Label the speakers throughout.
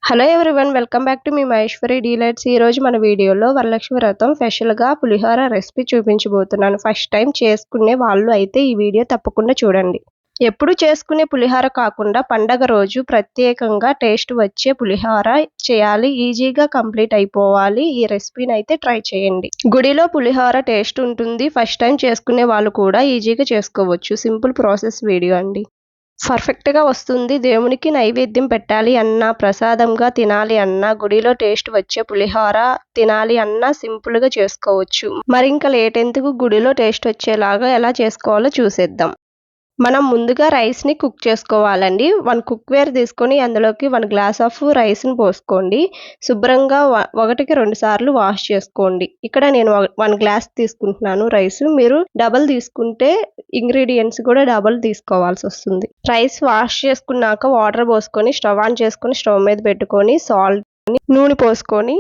Speaker 1: Hello everyone, welcome back to me Maheshwari delights. ఈ రోజు మన వీడియోలో వరలక్ష్మి వ్రతం స్పెషల్గా పులిహోర రెసిపీ చూపించబోతున్నాను. ఫస్ట్ టైం చేసుకునే వాళ్ళు అయితే ఈ వీడియో తప్పకుండా చూడండి. ఎప్పుడు చేసుకునే పులిహోర కాకుండా పండగ రోజు ప్రత్యేకంగా టేస్ట్ వచ్చే పులిహోర చేయాలి, ఈజీగా కంప్లీట్ అయిపోవాలి. ఈ రెసిపీని అయితే ట్రై చేయండి. గుడిలో పులిహోర టేస్ట్ ఉంటుంది. ఫస్ట్ టైం చేసుకునే వాళ్ళు కూడా ఈజీగా చేసుకోవచ్చు. సింపుల్ ప్రాసెస్ వీడియో అండి. పర్ఫెక్ట్‌గా వస్తుంది. దేవునికి నైవేద్యం పెట్టాలి అన్నా, ప్రసాదంగా తినాలి అన్నా, గుడిలో టేస్ట్ వచ్చే పులిహోర తినాలి అన్నా సింపుల్‌గా చేసుకోవచ్చు. మరింక లేట్ ఎందుకు, గుడిలో టేస్ట్ వచ్చేలాగా ఎలా చేసుకోవాలో చూసేద్దాం. మనం ముందుగా రైస్ని కుక్ చేసుకోవాలండి. 1 కుక్వేర్ తీసుకొని అందులోకి 1 గ్లాస్ ఆఫ్ రైస్ని పోసుకోండి. శుభ్రంగా 1కి 2 సార్లు వాష్ చేసుకోండి. ఇక్కడ నేను 1 గ్లాస్ తీసుకుంటున్నాను రైస్. మీరు డబల్ తీసుకుంటే ఇంగ్రీడియంట్స్ కూడా డబల్ తీసుకోవాల్సి వస్తుంది. రైస్ వాష్ చేసుకున్నాక వాటర్ పోసుకొని స్టవ్ ఆన్ చేసుకొని స్టవ్ మీద పెట్టుకొని సాల్ట్, నూనె పోసుకొని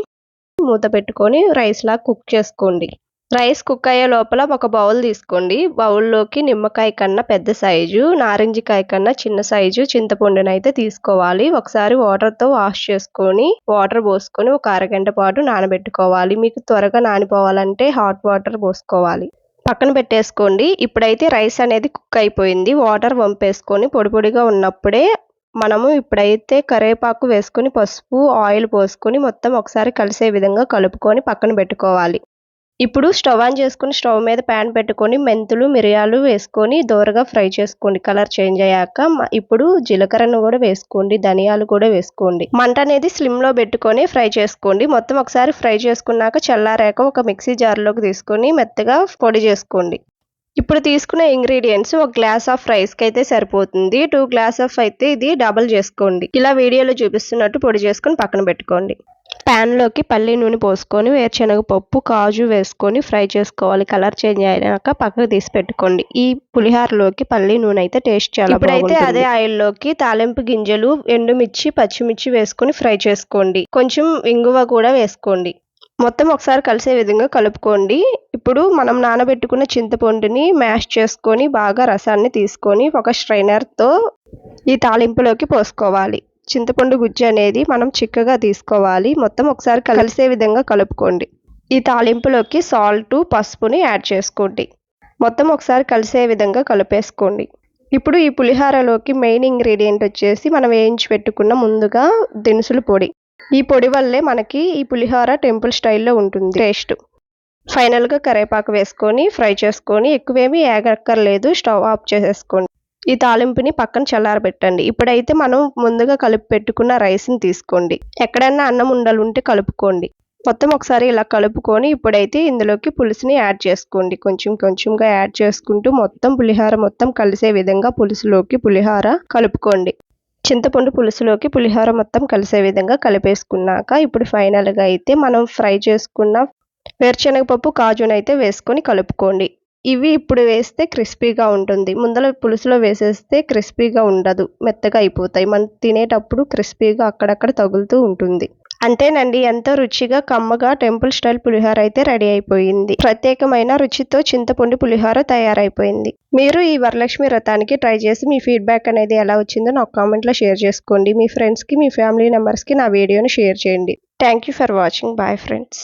Speaker 1: మూత పెట్టుకొని రైస్లా కుక్ చేసుకోండి. రైస్ కుక్ అయ్యే లోపల ఒక బౌల్ తీసుకోండి. బౌల్లోకి నిమ్మకాయ కన్నా పెద్ద సైజు, నారింజకాయ కన్నా చిన్న సైజు చింతపండునైతే తీసుకోవాలి. ఒకసారి వాటర్తో వాష్ చేసుకొని వాటర్ పోసుకొని ఒక అరగంట పాటు నానబెట్టుకోవాలి. మీకు త్వరగా నానిపోవాలంటే హాట్ వాటర్ పోసుకోవాలి. పక్కన పెట్టేసుకోండి. ఇప్పుడైతే రైస్ అనేది కుక్ అయిపోయింది. వాటర్ వంపేసుకొని పొడి పొడిగా ఉన్నప్పుడే మనము ఇప్పుడైతే కరివేపాకు వేసుకొని పసుపు, ఆయిల్ పోసుకొని మొత్తం ఒకసారి కలిసే విధంగా కలుపుకొని పక్కన పెట్టుకోవాలి. ఇప్పుడు స్టవ్ ఆన్ చేసుకుని స్టవ్ మీద ప్యాన్ పెట్టుకొని మెంతులు, మిరియాలు వేసుకొని దోరగా ఫ్రై చేసుకోండి. కలర్ చేంజ్ అయ్యాక ఇప్పుడు జీలకర్రను కూడా వేసుకోండి, ధనియాలు కూడా వేసుకోండి. మంట అనేది స్లిమ్లో పెట్టుకొని ఫ్రై చేసుకోండి. మొత్తం ఒకసారి ఫ్రై చేసుకున్నాక చల్లారాక ఒక మిక్సీ జార్లోకి తీసుకొని మెత్తగా పొడి చేసుకోండి. ఇప్పుడు తీసుకున్న ఇంగ్రీడియంట్స్ 1 గ్లాస్ ఆఫ్ రైస్కి అయితే సరిపోతుంది. 2 గ్లాస్ ఆఫ్ అయితే ఇది డబల్ చేసుకోండి. ఇలా వీడియోలో చూపిస్తున్నట్టు పొడి చేసుకొని పక్కన పెట్టుకోండి. ప్యాన్లోకి పల్లి నూనె పోసుకొని వేరుశనగపప్పు, కాజు వేసుకొని ఫ్రై చేసుకోవాలి. కలర్ చేంజ్ అయినాక పక్కకు తీసి పెట్టుకోండి. ఈ పులిహోరలోకి పల్లి నూనె అయితే టేస్ట్ చాలా బాగుంటుంది. ఇప్పుడైతే అదే ఆయిల్లోకి తాలింపు గింజలు, ఎండుమిర్చి, పచ్చిమిర్చి వేసుకొని ఫ్రై చేసుకోండి. కొంచెం ఇంగువ కూడా వేసుకోండి. మొత్తం ఒకసారి కలిసే విధంగా కలుపుకోండి. ఇప్పుడు మనం నానబెట్టుకున్న చింతపండుని మ్యాష్ చేసుకొని బాగా రసాన్ని తీసుకొని ఒక స్ట్రైనర్తో ఈ తాలింపులోకి పోసుకోవాలి. చింతపండు గుజ్జు అనేది మనం చిక్కగా తీసుకోవాలి. మొత్తం ఒకసారి కలిసే విధంగా కలుపుకోండి. ఈ తాలింపులోకి సాల్ట్, పసుపుని యాడ్ చేసుకోండి. మొత్తం ఒకసారి కలిసే విధంగా కలిపేసుకోండి. ఇప్పుడు ఈ పులిహోరలోకి మెయిన్ ఇంగ్రీడియంట్ వచ్చేసి మనం వేయించి పెట్టుకున్న ముందుగా దినుసుల పొడి. ఈ పొడి వల్లే మనకి ఈ పులిహోర టెంపుల్ స్టైల్లో ఉంటుంది టేస్ట్. ఫైనల్గా కరివేపాకు వేసుకొని ఫ్రై చేసుకొని ఎక్కువేమీ ఏగక్కర్లేదు, స్టవ్ ఆఫ్ చేసేసుకోండి. ఈ తాలింపుని పక్కన చల్లారబెట్టండి. ఇప్పుడైతే మనం ముందుగా కలిపి పెట్టుకున్న రైస్ని తీసుకోండి. ఎక్కడన్నా అన్నం ఉండలు ఉంటే కలుపుకోండి. మొత్తం ఒకసారి ఇలా కలుపుకొని ఇప్పుడైతే ఇందులోకి పులుసుని యాడ్ చేసుకోండి. కొంచెం కొంచెంగా యాడ్ చేసుకుంటూ మొత్తం పులిహోర మొత్తం కలిసే విధంగా పులుసులోకి పులిహోర కలుపుకోండి. చింతపండు పులుసులోకి పులిహోర మొత్తం కలిసే విధంగా కలిపేసుకున్నాక ఇప్పుడు ఫైనల్గా అయితే మనం ఫ్రై చేసుకున్న వేరుశనగపప్పు, కాజునైతే వేసుకొని కలుపుకోండి. ఇవి ఇప్పుడు వేస్తే క్రిస్పీగా ఉంటుంది. ముందర పులుసులో వేసేస్తే క్రిస్పీగా ఉండదు, మెత్తగా అయిపోతాయి. మనం తినేటప్పుడు క్రిస్పీగా అక్కడక్కడ తగులుతూ ఉంటుంది. అంతేనండి, ఎంతో రుచిగా కమ్మగా టెంపుల్ స్టైల్ పులిహోర అయితే రెడీ అయిపోయింది. ప్రత్యేకమైన రుచితో చింతపండు పులిహోర తయారైపోయింది. మీరు ఈ వరలక్ష్మి వ్రతానికి ట్రై చేసి మీ ఫీడ్బ్యాక్ అనేది ఎలా వచ్చిందో నాకు కామెంట్లో షేర్ చేసుకోండి. మీ ఫ్రెండ్స్కి, మీ ఫ్యామిలీ మెంబర్స్కి నా వీడియోని షేర్ చేయండి. Thank you for watching. Bye friends.